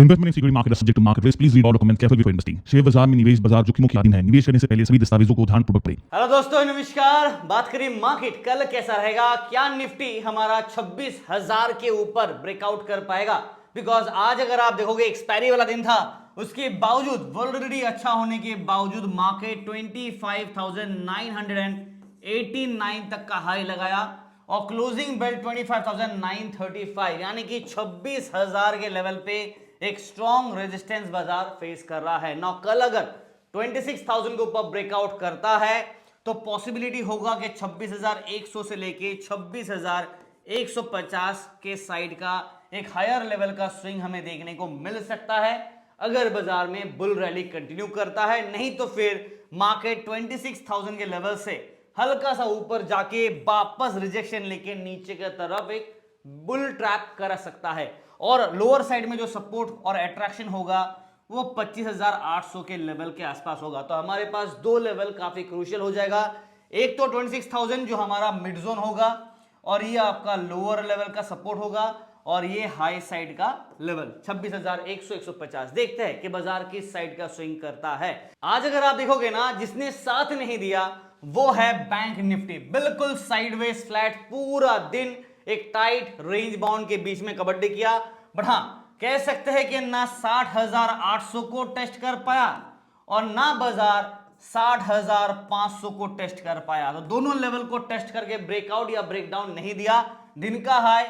Investment in security market subject to market risk. Please read all documents carefully before investing. Share बाजार में निवेश बाजार जोखिमों की अधीन है। निवेश करने से पहले सभी दस्तावेजों को ध्यानपूर्वक पढ़ें। हेलो दोस्तों, नमस्कार। बात करें मार्केट कल कैसा रहेगा, क्या निफ्टी हमारा 26,000 के ऊपर ब्रेकआउट कर पाएगा? बिकॉज आज अगर आप देखोगे एक्सपायरी वाला दिन था, उसके बावजूद वोलेटिलिटी अच्छा होने के बावजूद मार्केट 25,989 तक का हाई लगाया और क्लोजिंग बेल 25,935 यानी कि 26,000 के लेवल पे एक स्ट्रॉन्ग रेजिस्टेंस बाजार फेस कर रहा है। नाउ कल अगर 26,000 के ऊपर ब्रेकआउट करता है तो पॉसिबिलिटी होगा कि 26,100 से लेके 26,150 के साइड का एक हायर लेवल का स्विंग हमें देखने को मिल सकता है अगर बाजार में बुल रैली कंटिन्यू करता है। नहीं तो फिर मार्केट 26,000 के लेवल से हल्का सा ऊपर जाके वापस रिजेक्शन लेके नीचे की तरफ एक बुल ट्रैप कर सकता है और लोअर साइड में जो सपोर्ट और अट्रैक्शन होगा वो 25,800 के लेवल के आसपास होगा। तो हमारे पास दो लेवल काफी क्रूशियल हो जाएगा। एक तो 26,000 जो हमारा मिड जोन होगा और ये आपका लोअर लेवल का सपोर्ट होगा और ये हाई साइड का लेवल 26,100-150। देखते हैं कि बाजार किस साइड का स्विंग करता है। आज अगर आप देखोगे ना, जिसने साथ नहीं दिया वो है बैंक निफ्टी। बिल्कुल साइडवेज फ्लैट पूरा दिन एक टाइट रेंज बाउंड के बीच में कबड्डी किया। बट हाँ, कह सकते हैं कि ना 60,800 को टेस्ट कर पाया और ना बाजार 60,500 को टेस्ट कर पाया। तो दोनों लेवल को टेस्ट करके ब्रेकआउट या ब्रेकडाउन नहीं दिया। दिन का हाई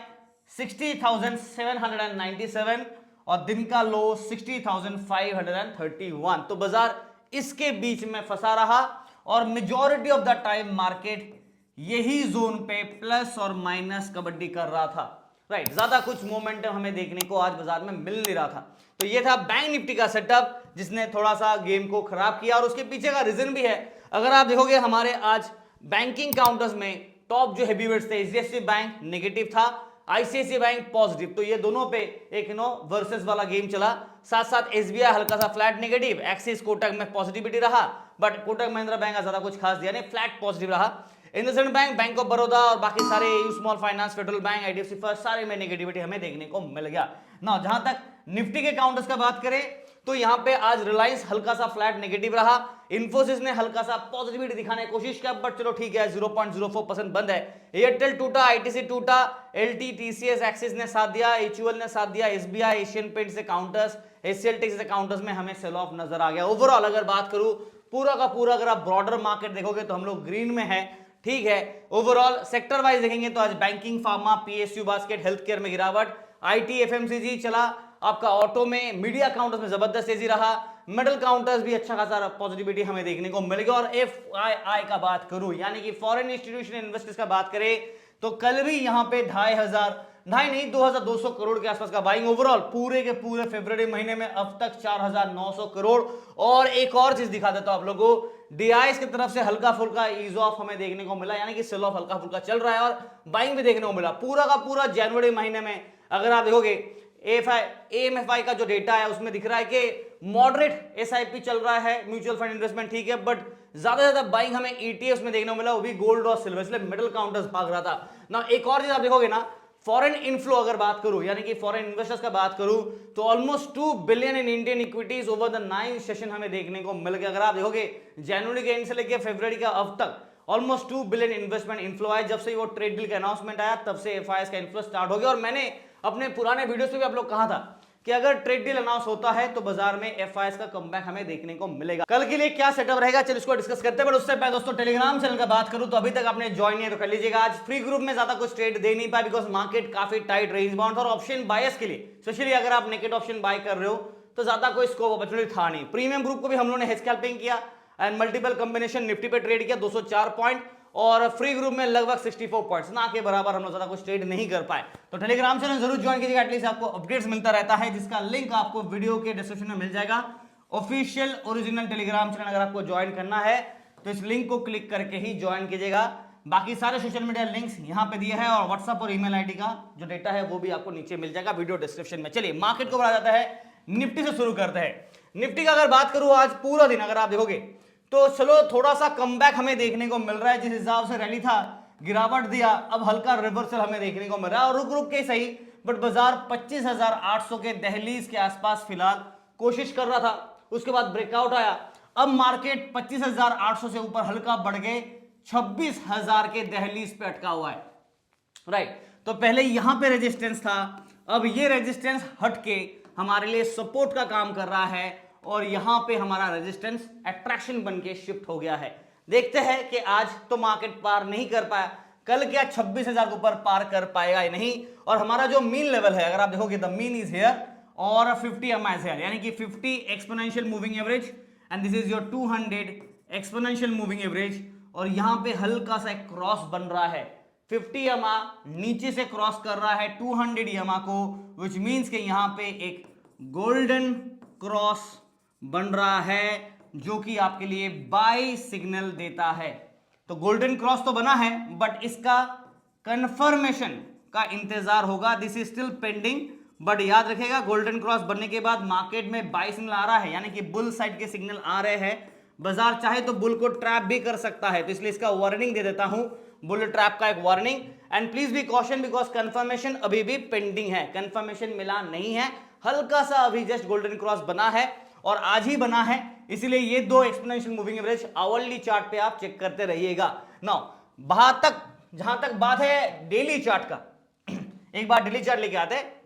60,797 और दिन का लो 60,531। तो बाजार इसके बीच में फंसा रहा और majority of the time market यही जोन पे प्लस और माइनस कबड्डी कर रहा था। राइट, ज्यादा कुछ मोमेंटम हमें देखने को आज बाजार में मिल नहीं रहा था। तो ये था बैंक निफ्टी का सेटअप जिसने थोड़ा सा गेम को खराब किया और उसके पीछे का रीजन भी है। अगर आप देखोगे हमारे आज बैंकिंग काउंटर्स में टॉप जो हेवीवेट्स थे, एचडीएफसी बैंक नेगेटिव था, आईसीआईसीआई बैंक पॉजिटिव। तो ये दोनों पे एक वर्सेस वाला गेम चला। साथ साथ एसबीआई हल्का सा फ्लैट नेगेटिव, एक्सिस कोटक में पॉजिटिविटी रहा बट कोटक महिंद्रा बैंक ज्यादा कुछ खास दिया नहीं, फ्लैट पॉजिटिव रहा। IndusInd bank, bank of Baroda और बाकी सारे AU small finance, federal bank, IDFC first, सारे में नेगेटिविटी हमें देखने को मिल गया ना। जहां तक निफ्टी के काउंटर्स का बात करें तो यहां पे आज रिलायंस हल्का सा फ्लैट नेगेटिव रहा। इन्फोसिस ने हल्का सा पॉजिटिविटी दिखाने की कोशिश किया बट चलो ठीक है, 0.04% बंद है। एयरटेल टूटा, आईटीसी टूटा, एलटी, टीसीएस, एक्सिस ने साथ दिया, एचयूएल ने साथ दिया, एसबीआई, एशियन पेंट से काउंटर्स, एचसीएल टेक से काउंटर्स में हमें सेल ऑफ नजर आ गया। ओवरऑल अगर बात करूं पूरा का पूरा, अगर आप ब्रॉडर मार्केट देखोगे तो हम लोग ग्रीन में है। ठीक है, ओवरऑल सेक्टर वाइज देखेंगे तो आज banking, pharma, PSU basket, health care में गिरावट, आईटी, एफएमसीजी चला, आपका ऑटो में, मीडिया काउंटर्स में जबरदस्त तेजी रहा, मेटल काउंटर्स भी अच्छा खासा पॉजिटिविटी हमें देखने को मिलेगा। और एफआईआई का बात करूं यानी कि फॉरेन इंस्टीट्यूशनल इन्वेस्टर्स का बात करें तो कल भी यहां पे 2,200 करोड़ के आसपास का बाइंग। ओवरऑल पूरे के पूरे फरवरी महीने में अब तक 4,900 करोड़। और एक और चीज दिखा देता हूं आप लोगों को, डीआईएस की तरफ से हल्का फुल्का ईज ऑफ हमें देखने को मिला, यानी कि सेल ऑफ हल्का फुल्का चल रहा है और बाइंग भी देखने को मिला। पूरा का पूरा जनवरी महीने में अगर आप देखोगे एएमएफआई का जो डेटा है उसमें दिख रहा है कि मॉडरेट एसआईपी चल रहा है, म्यूचुअल फंड इन्वेस्टमेंट ठीक है, बट ज्यादा बाइंग हमें ईटीएफ में देखने को मिला, वो भी गोल्ड और सिल्वर, इसलिए मेटल काउंटर्स भाग रहा था ना। एक और चीज आप देखोगे ना, फॉरेन इनफ्लो अगर बात करूं यानी कि फॉरेन इन्वेस्टर्स का बात करूं तो almost 2 billion in Indian equities over the 9 session हमें देखने को मिल गया। अगर आप देखोगे जनवरी के एंड से लेकर फरवरी का अब तक ऑलमोस्ट 2 बिलियन इन्वेस्टमेंट इनफ्लो आया। जब से वो ट्रेड डील का अनाउंसमेंट आया तब से एफआईएस का इनफ्लो स्टार्ट हो गया और मैंने अपने पुराने वीडियोस में भी आप लोग कहा था कि अगर ट्रेड डील अनाउंस होता है तो बाजार में एफआईएस का कमबैक हमें देखने को मिलेगा। कल के लिए क्या सेटअप रहेगा चलो इसको डिस्कस करते हैं, बट उससे पहले दोस्तों टेलीग्राम चैनल का बात करूं तो अभी तक आपने ज्वाइन नहीं है तो कर लीजिएगा। आज फ्री ग्रुप में ज्यादा कुछ ट्रेड दे नहीं पाया बिकॉज मार्केट काफी टाइट रेंज बाउंड और ऑप्शन बायर्स के लिए स्पेशली अगर आप नेकेड ऑप्शन बाय कर रहे हो तो ज्यादा कोई स्कोप अपॉर्चुनिटी था नहीं। प्रीमियम ग्रुप को भी हम लोगों ने हेज स्कैल्पिंग किया एंड मल्टीपल कॉम्बिनेशन निफ्टी पे ट्रेड किया 204 पॉइंट और फ्री ग्रुप में लगभग 64 पॉइंट्स, ना के बराबर हम लोग ज्यादा कुछ ट्रेड नहीं कर पाए। तो टेलीग्राम चैनल जरूर ज्वाइन कीजिएगा, एटलीस्ट आपको अपडेट्स मिलता रहता है जिसका लिंक आपको वीडियो के डिस्क्रिप्शन में मिल जाएगा। ऑफिशियल ओरिजिनल टेलीग्राम चैनल अगर आपको ज्वाइन करना है तो इस लिंक को क्लिक करके ही ज्वाइन कीजिएगा। बाकी सारे सोशल मीडिया लिंक्स यहाँ पे दिए हैं और व्हाट्सएप और ईमेल आईडी का जो डेटा है वो भी आपको नीचे मिल जाएगा वीडियो डिस्क्रिप्शन में। चलिए मार्केट को बढ़ा जाता है, निफ्टी से शुरू करते हैं। निफ्टी का अगर बात करूं आज पूरा दिन अगर आप देखोगे तो चलो थोड़ा सा कमबैक हमें देखने को मिल रहा है। जिस हिसाब से रैली था गिरावट दिया, अब हल्का रिवर्सल हमें देखने को मिल रहा है और रुक रुक के सही बट बाजार 25,800 के दहलीज के आसपास फिलहाल कोशिश कर रहा था, उसके बाद ब्रेकआउट आया। अब मार्केट 25,800 से ऊपर हल्का बढ़ गए 26,000 के दहलीज पे अटका हुआ है, राइट। तो पहले यहां पे रेजिस्टेंस था, अब ये रेजिस्टेंस हटके हमारे लिए सपोर्ट का काम कर रहा है और यहां पे हमारा रेजिस्टेंस अट्रैक्शन बन के शिफ्ट हो गया है। देखते हैं कि आज तो मार्केट पार नहीं कर पाया, कल क्या 26,000 के ऊपर पार कर पाएगा या नहीं। और हमारा जो मीन लेवल है, अगर आप देखोगे द मीन इज हियर और 50 EMA इज हियर, यानी कि 50 exponential moving average and this is your 200 exponential moving average. और यहां पे हल्का सा एक क्रॉस बन रहा है, 50 EMA नीचे से क्रॉस कर रहा है 200 EMA को, विच मीन्स कि यहां पे एक गोल्डन क्रॉस बन रहा है जो कि आपके लिए बाय सिग्नल देता है। तो गोल्डन क्रॉस तो बना है बट इसका कंफर्मेशन का इंतजार होगा, this is still pending. But याद रखिएगा गोल्डन क्रॉस बनने के बाद मार्केट में बाय सिग्नल आ रहा है, यानी कि बुल साइड के सिग्नल आ रहे हैं। बाजार चाहे तो बुल को ट्रैप भी कर सकता है, तो इसलिए इसका वार्निंग दे देता हूं, बुल ट्रैप का एक warning. And please be caution because confirmation अभी भी पेंडिंग है, कंफर्मेशन मिला नहीं है, हल्का सा अभी जस्ट गोल्डन क्रॉस बना है और आज ही बना है, इसीलिए ये दो exponential moving average hourly chart पे आप चेक करते रहिएगा। नाउ जहां तक बात है डेली चार्ट का, एक बार डेली चार्ट लेके आते हैं।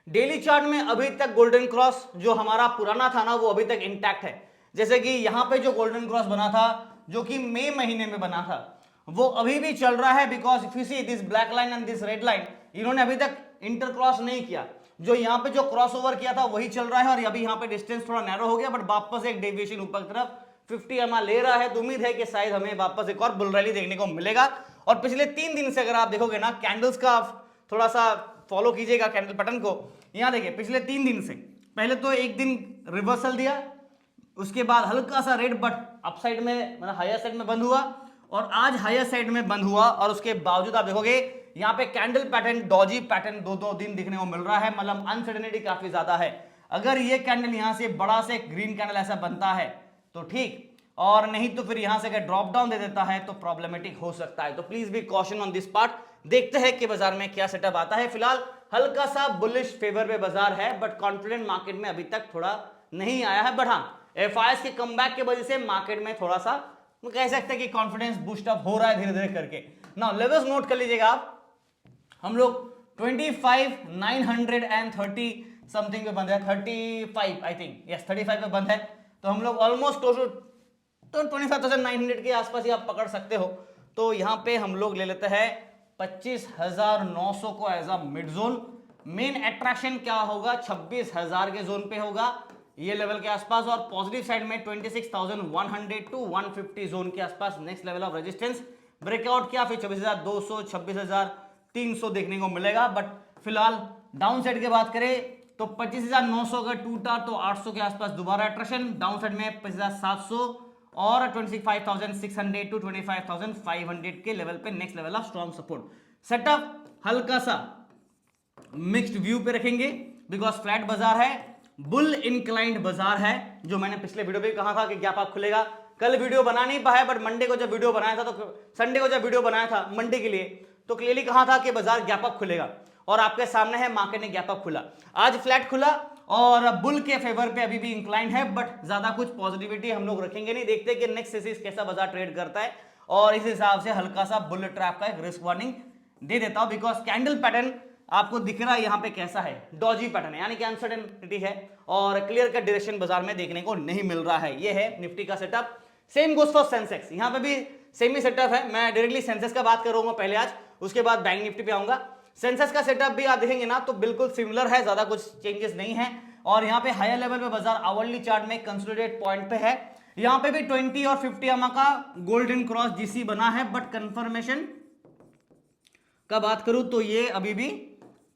डेली चार्ट में अभी तक गोल्डन क्रॉस जो हमारा पुराना था ना, वो अभी तक इंटैक्ट है। जैसे कि यहां पे जो गोल्डन क्रॉस बना था जो कि मई महीने में बना था, वो अभी भी चल रहा है। Because if you see this black line and this red line, इन्होंने अभी तक इंटर क्रॉस नहीं किया, जो यहाँ पे जो क्रॉस ओवर किया था वही चल रहा है। और अभी यहाँ पे डिस्टेंस थोड़ा नैरो हो गया, बट वापस एक डेविएशन ऊपर की तरफ 50 EMA ले रहा है। तो उम्मीद है कि शायद हमें वापस एक और बुल रैली देखने को मिलेगा। और पिछले 3 दिन से अगर आप देखोगे ना, कैंडल्स का थोड़ा सा फॉलो कीजिएगा कैंडल पैटर्न को। यहाँ देखिए पिछले 3 दिन से पहले तो एक दिन रिवर्सल दिया, उसके बाद हल्का सा रेड बट अपसाइड में मतलब हायर साइड में बंद हुआ, और आज हायर साइड में बंद हुआ। और उसके बावजूद आप देखोगे यहाँ पे कैंडल पैटर्न, डॉजी पैटर्न 2-2 दिन दिखने को मिल रहा है, मतलब अनसर्टेनिटी काफी ज्यादा है। अगर ये कैंडल यहाँ से बड़ा से ग्रीन कैंडल ऐसा बनता है तो ठीक, और नहीं तो फिर यहां से अगर ड्रॉप डाउन दे देता है तो प्रॉब्लमेटिक हो सकता है। तो please be caution on this part. देखते हैं कि बाजार में क्या सेटअप आता है। फिलहाल हल्का सा बुलिश फेवर पे बाजार है, बट कॉन्फिडेंट मार्केट में अभी तक थोड़ा नहीं आया है। बट हाँ, एफआईएस के कमबैक की वजह से मार्केट में थोड़ा सा कह सकते हैं कि कॉन्फिडेंस बूस्ट अप हो रहा है धीरे धीरे करके। नाउ लेवल्स नोट कर लीजिएगा आप, हम लोग 25,930 समथिंग पे बंद है, 35 आई थिंक, यस 35 पे बंद है। तो हम लोग ऑलमोस्ट क्लोज तो 25,900 के आसपास ही आप पकड़ सकते हो। तो यहां पे हम लोग ले लेते हैं 25,900 को as a mid zone. Main attraction क्या होगा, 26,000 के जोन पे होगा, ये लेवल के आसपास। और पॉजिटिव साइड में 26,100 टू 150 जोन के आसपास next level of resistance. Breakout क्या फिर 26,200 26,300 देखने को मिलेगा। बट फिलहाल डाउन साइड की बात करें तो 25,900 अगर टूटा तो 800 के आसपास दोबारा अट्रैक्शन, डाउन साइड में 25,700 और 25,600 टू 25,500 के लेवल पे next level of strong support. Setup हल्का सा मिक्स्ड व्यू पे रखेंगे बिकॉज फ्लैट बाजार है, बुल इंक्लाइंड बाजार है। जो मैंने पिछले वीडियो पे कहा था कि गैप अप खुलेगा। कल वीडियो बना नहीं पाया, बट मंडे को जब वीडियो बनाया था तो संडे को जब वीडियो बनाया था मंडे के लिए तो क्लियरली कहा था कि बाजार गैप अप खुलेगा, और आपके सामने है मार्केट ने गैप अप खुला। आज फ्लैट खुला और बुल के फेवर पे अभी भी इंक्लाइंड है, बट ज्यादा कुछ पॉजिटिविटी हम लोग रखेंगे नहीं। देखते कि नेक्स्ट सेशन कैसा बाजार ट्रेड करता है, और इस हिसाब से हल्का सा बुल ट्रैप का एक रिस्क वार्निंग दे देता हूं। बिकॉज कैंडल पैटर्न आपको दिख रहा है यहाँ पे कैसा है, डॉजी पैटर्न है, यानी कि अनसर्टेनिटी है और क्लियर कट डायरेक्शन बाजार में देखने को नहीं मिल रहा है। ये है निफ्टी का setup. Same goes for Sensex, यहाँ पे भी सेम ही सेटअप है। मैं डायरेक्टली सेंसेक्स का बात करूंगा पहले आज, उसके बाद बैंक निफ्टी पे आऊंगा। सेंसेक्स का सेटअप भी आप देखेंगे ना तो बिल्कुल सिमिलर है, ज्यादा कुछ चेंजेस नहीं है। और यहाँ पे हायर लेवल पे बाजार आवरली चार्ट में कंसोलिडेट पॉइंट पे है। यहाँ पे भी 20 और 50 EMA का गोल्डन क्रॉस जीसी बना है, बट कंफर्मेशन का बात करूं तो ये अभी भी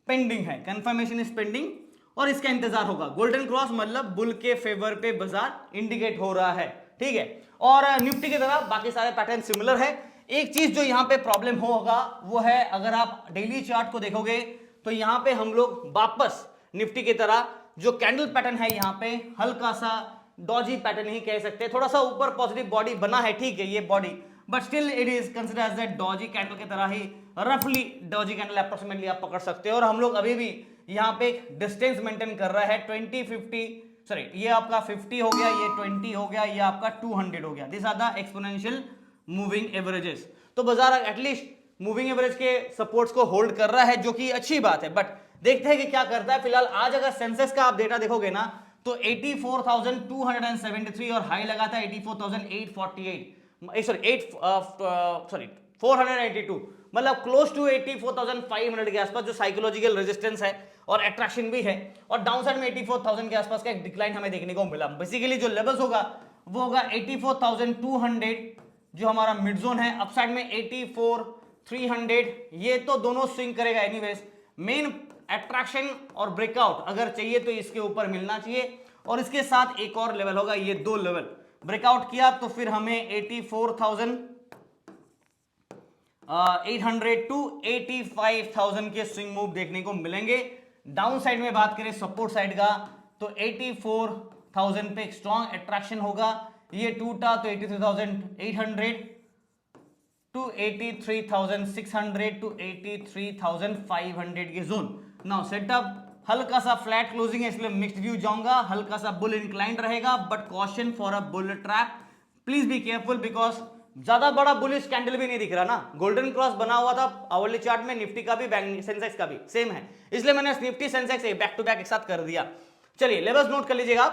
पेंडिंग है, कंफर्मेशन इज पेंडिंग, और इसका इंतजार होगा। गोल्डन क्रॉस मतलब बुल के फेवर पे बाजार इंडिकेट हो रहा है, ठीक है। और निफ्टी की तरह बाकी सारे पैटर्न सिमिलर है। एक चीज जो यहां पे प्रॉब्लम होगा वो है, अगर आप डेली चार्ट को देखोगे तो यहां पे हम लोग वापस निफ्टी की तरह जो कैंडल पैटर्न है यहां पे हल्का सा डॉजी पैटर्न ही कह सकते हैं। थोड़ा सा ऊपर पॉजिटिव बॉडी बना है, ठीक है ये body, but still it is consider as the doji candle की तरह ही रफली डॉजी कैंडल अप्रोक्सीमेटली आप पकड़ सकते हो। और हम लोग अभी भी यहाँ पे एक डिस्टेंस मेंटेन कर रहा है 20-50, सॉरी ये आपका 50 हो गया, ये 20 हो गया, ये आपका 200 हो गया। This are the exponential moving averages. तो बाजार एटलीस्ट मूविंग एवरेज के सपोर्ट्स को होल्ड कर रहा है, जो कि अच्छी बात है। बट देखते हैं कि क्या करता है। फिलहाल आज अगर सेंसेक्स का आप डेटा देखोगे ना तो 84,273 और हाई लगा था 84,848, सॉरी 482, मतलब क्लोज टू 84,500 के आसपास जो साइकोलॉजिकल रेजिस्टेंस है और अट्रैक्शन भी है। और डाउन साइड में 84,000 के आसपास का एक डिक्लाइन हमें देखने को मिला। बेसिकली जो लेवल्स होगा वो होगा 84,200 जो हमारा मिड जोन है, अपसाइड में 84,300, ये तो दोनों स्विंग करेगा एनीवेज। मेन अट्रैक्शन और ब्रेकआउट अगर चाहिए तो इसके ऊपर मिलना चाहिए, और इसके साथ एक और लेवल होगा, ये दो लेवल ब्रेकआउट किया तो फिर हमें 84,800 टू 85,000 के स्विंग मूव देखने को मिलेंगे। डाउन साइड में बात करें सपोर्ट साइड का तो 84,000 पे एक स्ट्रॉन्ग अट्रैक्शन होगा, ये टूटा तो 83,800 टू 83,600 टू 83,500 के जोन। नाउ सेटअप हल्का सा फ्लैट क्लोजिंग है इसलिए मिक्स्ड व्यू जाऊंगा, हल्का सा बुल इंक्लाइंड रहेगा, but caution for a bull trap, please be careful because ज्यादा बड़ा बुलिश कैंडल भी नहीं दिख रहा ना। गोल्डन क्रॉस बना हुआ था आवरली चार्ट में, निफ्टी का भी बैंक सेंसेक्स का भी सेम है, इसलिए मैंने Nifty Sensex back to back एक साथ कर दिया। चलिए लेवल्स नोट कर लीजिएगा।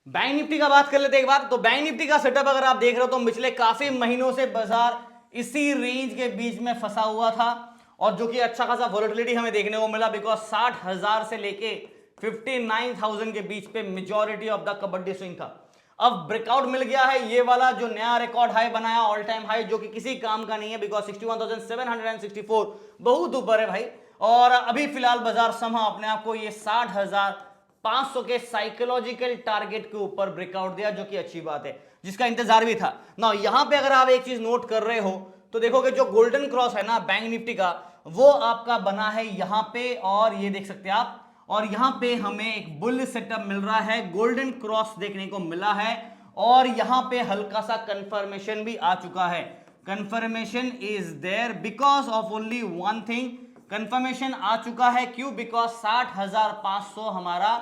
बैंक निफ्टी का बात कर लेते एक बार। तो बैंक निफ्टी का सेटअप अगर आप देख रहे हो तो पिछले काफी महीनों से बाजार इसी रेंज के बीच में फंसा हुआ था, और जो कि अच्छा खासा वोलेटिलिटी हमें देखने को मिला बिकॉज 60,000 से लेके 59,000 के बीच पे majority of the kabaddi swing था। अब ब्रेकआउट मिल गया है, ये वाला जो नया रिकॉर्ड हाई बनाया, ऑल टाइम हाई, जो कि किसी काम का नहीं है बिकॉज 61,764 बहुत ऊपर है भाई। और अभी फिलहाल बाजार समहा अपने आप को ये 60,500 के साइकोलॉजिकल टारगेट के ऊपर ब्रेकआउट दिया, जो कि अच्छी बात है, जिसका इंतजार भी था ना। यहां पे अगर आप एक चीज नोट कर रहे हो तो देखोगे जो गोल्डन क्रॉस है ना बैंक निफ्टी का, वो आपका बना है यहां पे, और ये देख सकते हैं आप, और यहां पे हमें एक बुल सेटअप मिल रहा है, गोल्डन क्रॉस देखने को मिला है, और यहां पे हल्का सा कंफर्मेशन भी आ चुका है। Confirmation is there because of only one thing, confirmation आ चुका है क्यों? बिकॉज 60,500 हमारा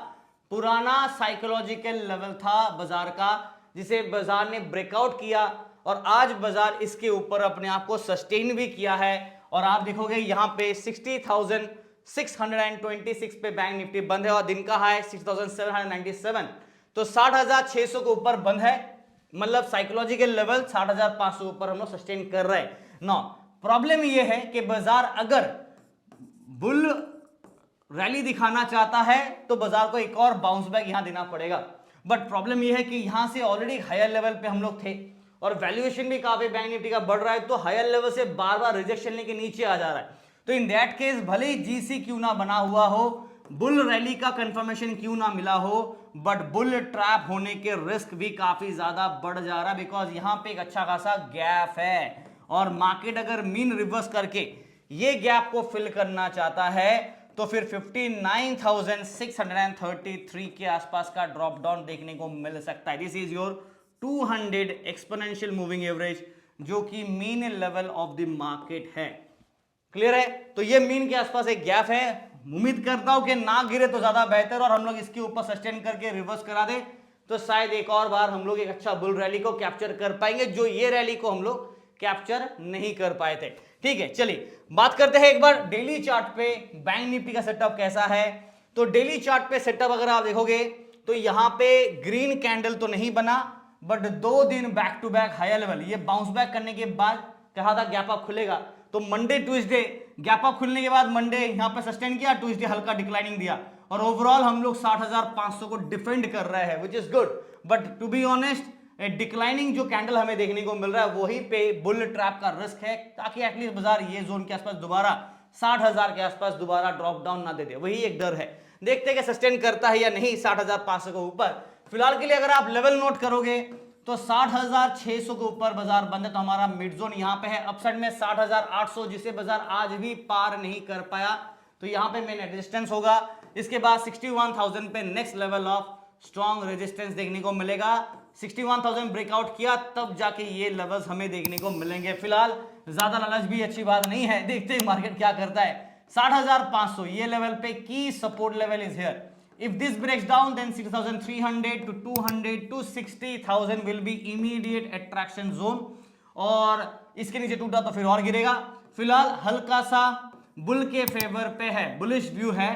पुराना साइकोलॉजिकल लेवल था बाजार का, जिसे बाजार ने ब्रेकआउट किया, और आज बाजार इसके ऊपर अपने आप को सस्टेन भी किया है। और आप देखोगे यहां पे 60,626 पे बैंक निफ्टी बंद है, और दिन का हाई 6,797, तो 60,600 के ऊपर बंद है, मतलब साइकोलॉजिकल लेवल 60,500 ऊपर हम लोग सस्टेन कर रहे हैं। नो प्रॉब्लम यह है कि बाजार अगर बुल रैली दिखाना चाहता है तो बाजार को एक और बाउंस बैक यहां देना पड़ेगा, बट प्रॉब्लम यह है कि यहां से ऑलरेडी हायर लेवल पे हम लोग थे, और वैल्यूएशन भी काफी बैंक निफ्टी का बढ़ रहा है, तो हायर लेवल से बार बार रिजेक्शन लेके नीचे आ जा रहा है। तो इन दैट केस भले ही जीसी क्यों ना बना हुआ हो, बुल रैली का कंफर्मेशन क्यों ना मिला हो, बट बुल ट्रैप होने के रिस्क भी काफी ज्यादा बढ़ जा रहा है, बिकॉज यहां पे एक अच्छा खासा गैप है, और मार्केट अगर मीन रिवर्स करके ये गैप को फिल करना चाहता है तो फिर 59,633 के आसपास का ड्रॉप डाउन देखने को मिल सकता है। This is your 200 exponential moving average, जो कि mean level of the market है। क्लियर है? तो ये मीन के आसपास एक गैप है, उम्मीद करता हूं कि ना गिरे तो ज्यादा बेहतर, और हम लोग इसके ऊपर सस्टेन करके रिवर्स करा दे तो शायद एक और बार हम लोग एक अच्छा बुल रैली को कैप्चर कर पाएंगे, जो ये रैली को हम लोग कैप्चर नहीं कर पाए थे। ठीक है, चलिए बात करते हैं एक बार डेली चार्ट पे बैंक निफ्टी का सेटअप कैसा है। तो डेली चार्ट पे सेटअप अगर आप देखोगे तो यहां पे ग्रीन कैंडल तो नहीं बना, बट 2 दिन back to back higher level, ये बाउंस बैक करने के बाद कहा था गैप अप खुलेगा, तो मंडे ट्यूसडे गैप अप खुलने के बाद मंडे यहां पे सस्टेन किया, ट्यूसडे हल्का डिक्लाइनिंग दिया, और ओवरऑल हम लोग 60,500 को डिफेंड कर रहे हैं, which is good. But to be honest declining जो कैंडल हमें देखने को मिल रहा है वही पे बुल ट्रैप का रिस्क है, ताकि एटलीस्ट बाजार ये जोन के आसपास दोबारा 60,000 के आसपास दोबारा ड्रॉप डाउन ना दे दे, वही एक डर है। देखते हैं कि सस्टेन करता है या नहीं 60,500 के ऊपर। फिलहाल के लिए अगर आप लेवल नोट करोगे तो 60,600 के ऊपर बाजार बंद है, तो हमारा मिड जोन यहां पे है। अपसाइड में 60,800 जिसे बाजार आज भी पार नहीं कर पाया, तो यहां पे मेन रेजिस्टेंस होगा। इसके बाद 61,000 पे next level of strong resistance देखने को मिलेगा, 61,000 ब्रेकआउट किया तब जाके ये लेवल्स हमें देखने को मिलेंगे। फिलहाल ज्यादा लालच भी अच्छी बात नहीं है, देखते हैं मार्केट क्या करता है। 60,500 ये लेवल पे की support level is here. If this breaks down, then 6,300 to 200 to 60,000 will be immediate attraction zone, और इसके नीचे टूटा तो फिर और गिरेगा। फिलहाल हल्का सा बुल के फेवर पे है, बुलिश व्यू है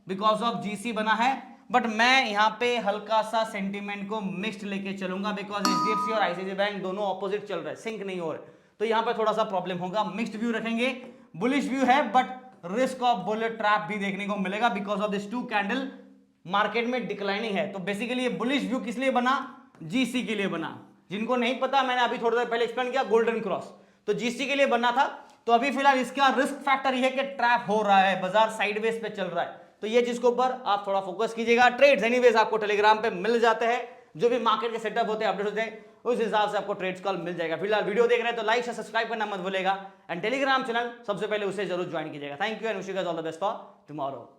बिकॉज ऑफ जीसी बना है, बट मैं यहाँ पे हल्का सा सेंटीमेंट को मिक्स्ड लेके चलूंगा बिकॉज एचडीएफसी और आईसीआईसीआई बैंक दोनों ऑपोजिट चल रहे हैं, सिंक नहीं हो रहे, तो यहाँ पे थोड़ा सा प्रॉब्लम होगा। मिक्स्ड व्यू रखेंगे, बुलिश व्यू है but risk of bullet trap भी देखने को मिलेगा because of this two candle market में डिक्लाइनिंग है। तो बेसिकली ये बुलिश व्यू किस लिए बना? जीसी के लिए बना। जिनको नहीं पता, मैंने अभी थोड़ी देर पहले एक्सप्लेन किया, गोल्डन क्रॉस तो जीसी के लिए बना था। तो अभी फिलहाल इसका रिस्क फैक्टर ये है कि ट्रैप हो रहा है, बाजार साइडवेज पे चल रहा है, तो ये चीज के ऊपर आप थोड़ा फोकस कीजिएगा। ट्रेड्स एनीवेज आपको टेलीग्राम पे मिल जाते हैं, जो भी मार्केट के सेटअप होते हैं, अपडेट होते हैं, उस हिसाब से आपको ट्रेड्स कॉल मिल जाएगा। फिलहाल वीडियो देख रहे हैं तो लाइक से सब्सक्राइब करना मत भूलेगा, एंड टेलीग्राम चैनल सबसे पहले उसे जरूर ज्वाइन कीजिएगा। Thank you and wish you guys all the best for tomorrow.